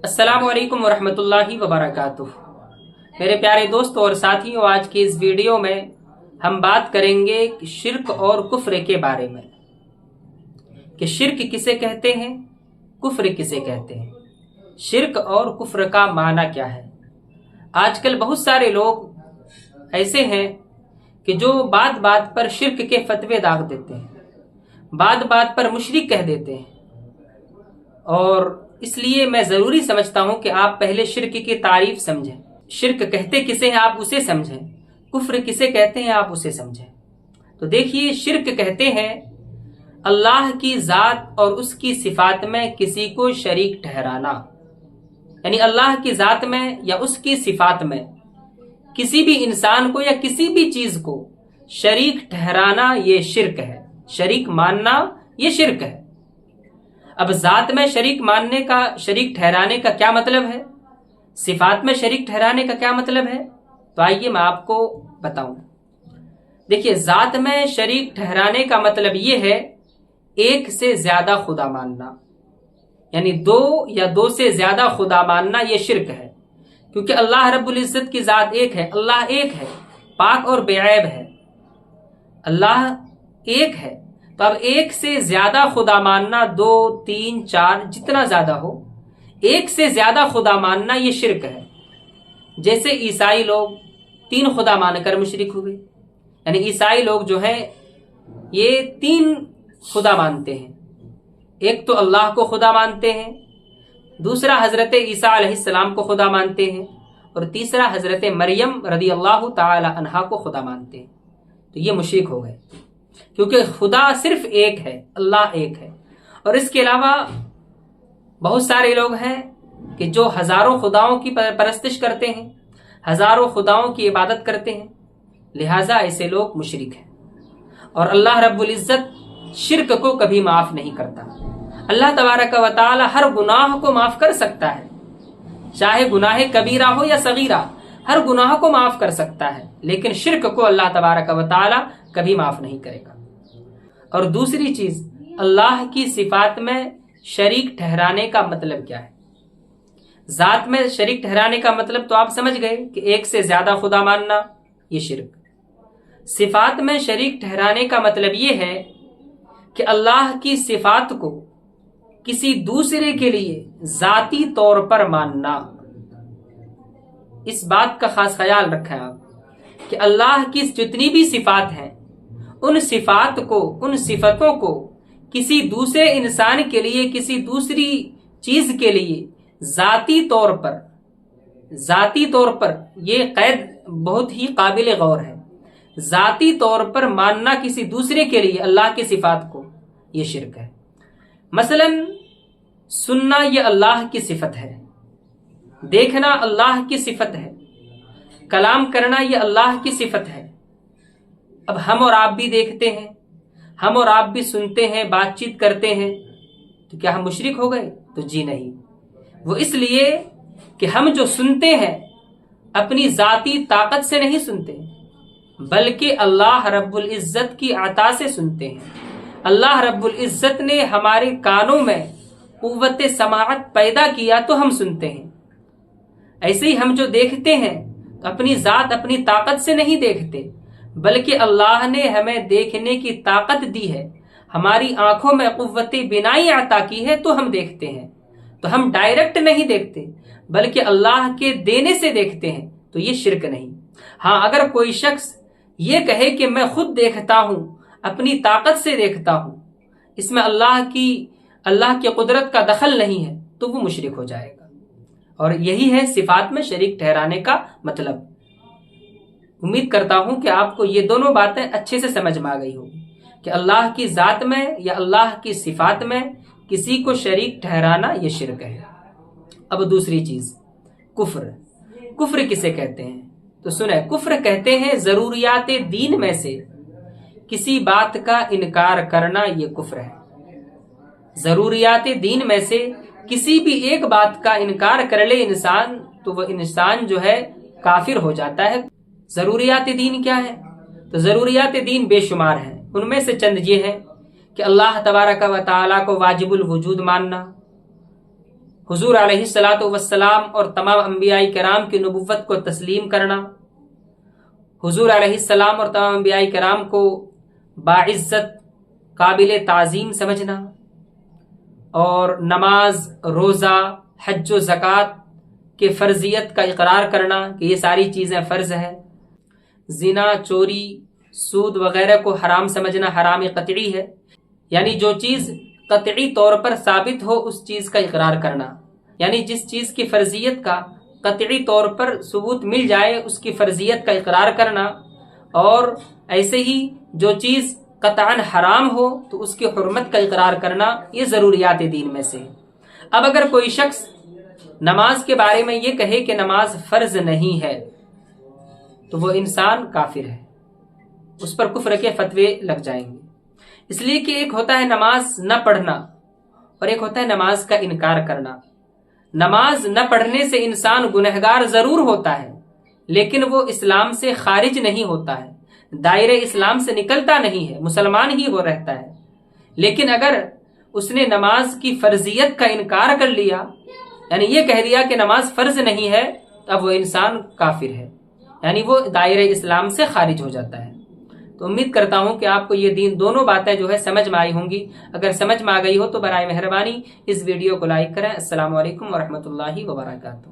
अस्सलामु अलैकुम वरहमतुल्लाहि वबरकातुह। मेरे प्यारे दोस्तों और साथियों, आज की इस वीडियो में हम बात करेंगे कि शिर्क और कुफ्र के बारे में, कि शिर्क किसे कहते हैं, कुफ्र किसे कहते हैं, शिर्क और कुफ्र का माना क्या है। आजकल बहुत सारे लोग ऐसे हैं कि जो बात बात पर शिर्क के फतवे दाग देते हैं, बात बात पर मुशरिक कह देते हैं, और इसलिए मैं जरूरी समझता हूं कि आप पहले शिर्क की तारीफ समझें। शिर्क कहते किसे हैं आप उसे समझें, कुफ्र किसे कहते हैं आप उसे समझें। तो देखिए, शिर्क कहते हैं अल्लाह की जात और उसकी सिफात में किसी को शरीक ठहराना, यानी अल्लाह की जात में या उसकी सिफात में किसी भी इंसान को या किसी भी चीज को शरीक ठहराना, ये शिर्क है। शरीक मानना ये शिर्क है। अब जात में शरीक मानने का, शरीक ठहराने का क्या मतलब है, सिफात में शरीक ठहराने का क्या मतलब है, तो आइए मैं आपको बताऊं। देखिए, जात में शरीक ठहराने का मतलब ये है एक से ज्यादा खुदा मानना, यानी दो या दो से ज्यादा खुदा मानना, ये शिर्क है। क्योंकि अल्लाह रब्बुल इज्जत की जात एक है, अल्लाह एक है, पाक और बेऐब है, अल्लाह एक है। तो अब एक से ज्यादा खुदा मानना, दो तीन चार जितना ज्यादा हो, एक से ज्यादा खुदा मानना ये शिर्क है। जैसे ईसाई लोग तीन खुदा मानकर मुशरिक हुए, यानी ईसाई लोग जो हैं ये तीन खुदा मानते हैं। एक तो अल्लाह को खुदा मानते हैं, दूसरा हजरत ईसा अलैहिस्सलाम को खुदा मानते हैं, और तीसरा हजरत मरियम रदी अल्लाह ताला अन्हा को खुदा मानते हैं। तो ये मुशरिक हो गए, क्योंकि खुदा सिर्फ एक है, अल्लाह एक है। और इसके अलावा बहुत सारे लोग हैं कि जो हजारों खुदाओं की परस्तिश करते हैं, हजारों खुदाओं की इबादत करते हैं, लिहाजा ऐसे लोग मुशरिक हैं। और अल्लाह रब्बुल इज्जत शिर्क को कभी माफ नहीं करता। अल्लाह तबारक व तआला हर गुनाह को माफ कर सकता है, चाहे गुनाह कबीरा हो या सगीरा, हर गुनाह को माफ कर सकता है, लेकिन शिर्क को अल्लाह तबारक व तआला कभी माफ नहीं करेगा। और दूसरी चीज, अल्लाह की सिफात में शरीक ठहराने का मतलब क्या है। जात में शरीक ठहराने का मतलब तो आप समझ गए कि एक से ज्यादा खुदा मानना, ये शिर्क। सिफात में शरीक ठहराने का मतलब ये है कि अल्लाह की सिफात को किसी दूसरे के लिए जाती तौर पर मानना। इस बात का खास ख्याल रखें आप कि अल्लाह की जितनी भी सिफात हैं, उन सिफात को, उन सिफतों को किसी दूसरे इंसान के लिए, किसी दूसरी चीज के लिए जाती तौर पर ये कैद बहुत ही काबिल गौर है। जाती तौर पर मानना किसी दूसरे के लिए अल्लाह की सिफात को, ये शिर्क है। मसलन सुनना ये अल्लाह की सिफत है, देखना अल्लाह की सिफत है, कलाम करना ये अल्लाह की सिफत है। अब हम और आप भी देखते हैं, हम और आप भी सुनते हैं, बातचीत करते हैं, तो क्या हम मुशरिक हो गए? तो जी नहीं। वो इसलिए कि हम जो सुनते हैं अपनी जाती ताकत से नहीं सुनते, बल्कि अल्लाह रब्बुल इज्जत की अता से सुनते हैं। अल्लाह रब्बुल इज्जत ने हमारे कानों में कुव्वत समाअत पैदा किया तो हम सुनते हैं। ऐसे ही हम जो देखते हैं तो अपनी जात, अपनी ताकत से नहीं देखते, बल्कि अल्लाह ने हमें देखने की ताकत दी है, हमारी आंखों में कुव्वत बिनाई अता की है, तो हम देखते हैं। तो हम डायरेक्ट नहीं देखते, बल्कि अल्लाह के देने से देखते हैं, तो ये शिर्क नहीं। हाँ, अगर कोई शख्स ये कहे कि मैं खुद देखता हूं, अपनी ताकत से देखता हूं, इसमें अल्लाह की कुदरत का दखल नहीं है, तो वो मुशरिक हो जाएगा। और यही है सिफात में शरीक ठहराने का मतलब। उम्मीद करता हूं कि आपको ये दोनों बातें अच्छे से समझ में आ गई होगी कि अल्लाह की जात में या अल्लाह की सिफात में किसी को शरीक ठहराना ये शिर्क है। अब दूसरी चीज, कुफ्र। कुफ्र किसे कहते हैं? तो सुने, कुफ्र कहते हैं जरूरियात दीन में से किसी बात का इनकार करना, ये कुफ्र है। जरूरियात दीन में से किसी भी एक बात का इनकार कर ले इंसान, तो वह इंसान जो है काफिर हो जाता है। जरूरियात दीन क्या है? तो जरूरियात दीन बेशुमार हैं। उनमें से चंद ये हैं कि अल्लाह तबारक व तआला को वाजिबुल वजूद मानना, حضور علیہ الصلوۃ والسلام اور تمام انبیاء کرام کی نبوت کو تسلیم کرنا، حضور علیہ السلام اور تمام انبیاء کرام کو باعزت قابل تعظیم سمجھنا، اور نماز، روزہ، حج و زکوٰۃ کے فرضیت کا اقرار کرنا کہ یہ ساری چیزیں فرض ہے، زنا، چوری، سود وغیرہ کو حرام سمجھنا حرام قطعی ہے، یعنی جو چیز قطعی طور پر ثابت ہو اس چیز کا اقرار کرنا، یعنی جس چیز کی فرضیت کا قطعی طور پر ثبوت مل جائے اس کی فرضیت کا اقرار کرنا، اور ایسے ہی جو چیز قطعاً حرام ہو تو اس کی حرمت کا اقرار کرنا، یہ ضروریات دین میں سے۔ اب اگر کوئی شخص نماز کے بارے میں یہ کہے کہ نماز فرض نہیں ہے تو وہ انسان کافر ہے، اس پر کفر کے فتوے لگ جائیں گے، اس لیے کہ ایک ہوتا ہے نماز نہ پڑھنا اور ایک ہوتا ہے نماز کا انکار کرنا۔ نماز نہ پڑھنے سے انسان گنہگار ضرور ہوتا ہے، لیکن وہ اسلام سے خارج نہیں ہوتا ہے، دائرے اسلام سے نکلتا نہیں ہے، مسلمان ہی وہ رہتا ہے۔ لیکن اگر اس نے نماز کی فرضیت کا انکار کر لیا، یعنی یہ کہہ دیا کہ نماز فرض نہیں ہے، تو اب وہ انسان کافر ہے، یعنی وہ دائرے اسلام سے خارج ہو جاتا ہے۔ تو امید کرتا ہوں کہ آپ کو یہ دین دونوں باتیں جو ہے سمجھ میں آئی ہوں گی۔ اگر سمجھ میں آ گئی ہو تو برائے مہربانی اس ویڈیو کو لائک کریں۔ السلام علیکم ورحمۃ اللہ وبرکاتہ۔